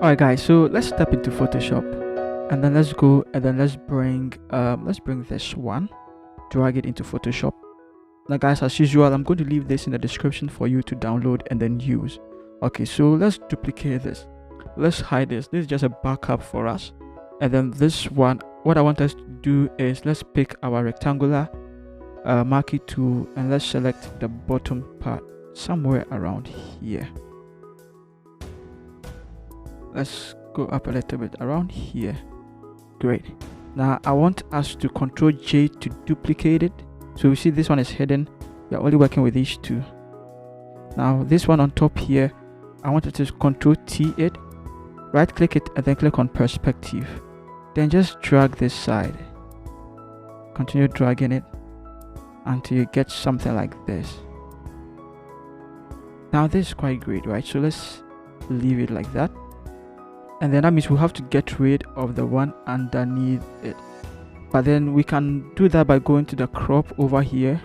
Alright guys, so let's step into Photoshop and then let's go and then let's bring this one, drag it into Photoshop. Now guys, as usual, I'm going to leave this in the description for you to download and then use. Okay, so let's duplicate this. Let's hide this. This is just a backup for us. And then this one, what I want us to do is let's pick our rectangular marquee tool and let's select the bottom part somewhere around here. Let's go up a little bit around here. Great. Now I want us to Ctrl J to duplicate it. So you see this one is hidden. We are only working with these two. Now this one on top here, I want it to Ctrl T it, right click it and then click on perspective. Then just drag this side. Continue dragging it until you get something like this. Now this is quite great, right? So let's leave it like that. And then that means we'll have to get rid of the one underneath it. But then we can do that by going to the crop over here.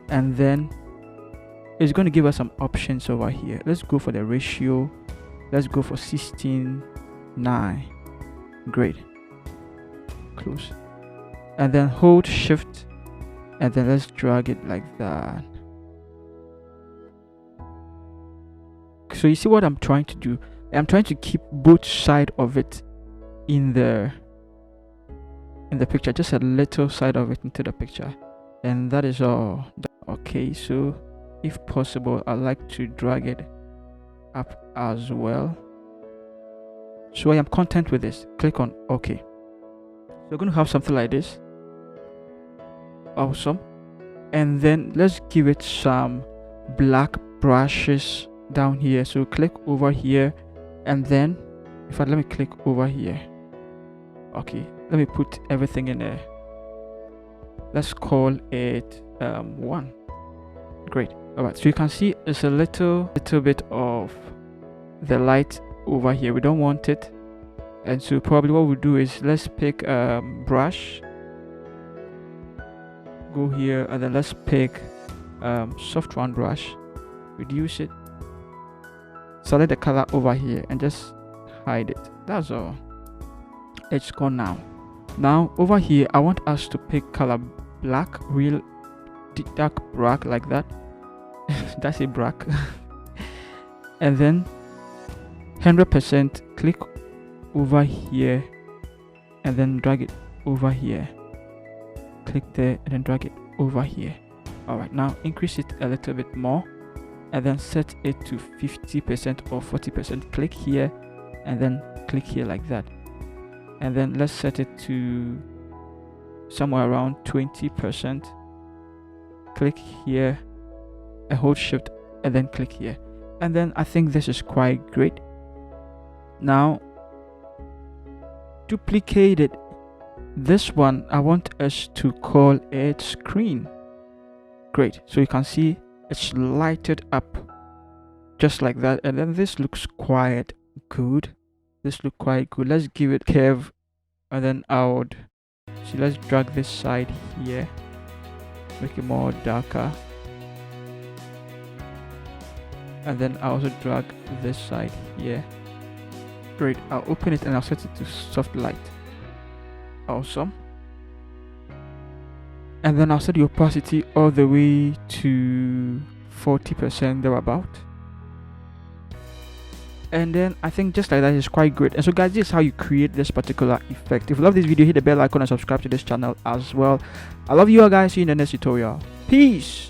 And then it's going to give us some options over here. Let's go for the ratio. Let's go for 16:9. Great. Close. And then hold shift. And then let's drag it like that. So you see what I'm trying to do? I'm trying to keep both sides of it in the picture, just a little side of it into the picture, and that is all. Okay, so if possible, I like to drag it up as well. So I am content with this. Click on OK. So we're going to have something like this. Awesome. And then let's give it some black brushes down here. So click over here. And then let me click over here. Okay, let me put everything in there. Let's call it 1. Great. All right, so you can see it's a little bit of the light over here. We don't want it, and so probably what we'll do is let's pick brush, go here, and then let's pick soft round brush, reduce it, select the color over here and just hide it. That's all. It's gone now. Now over here I want us to pick color black, real dark black, like that. That's a black. And then 100%, click over here and then drag it over here. Click there and then drag it over here. All right, now increase it a little bit more and then set it to 50% or 40%. Click here and then click here like that. And then let's set it to somewhere around 20%. Click here and hold shift and then click here. And then I think this is quite great. Now duplicate it. This one I want us to call it screen. Great. So you can see it's lighted up just like that, and then this looks quite good. Let's give it curve and then out. So let's drag this side here, make it more darker, and then I also drag this side here. Great. I'll open it and I'll set it to soft light. Awesome. And then I'll set the opacity all the way to 40% thereabout. And then I think just like that is quite great. And so guys, this is how you create this particular effect. If you love this video, hit the bell icon and subscribe to this channel as well. I love you all guys. See you in the next tutorial. Peace.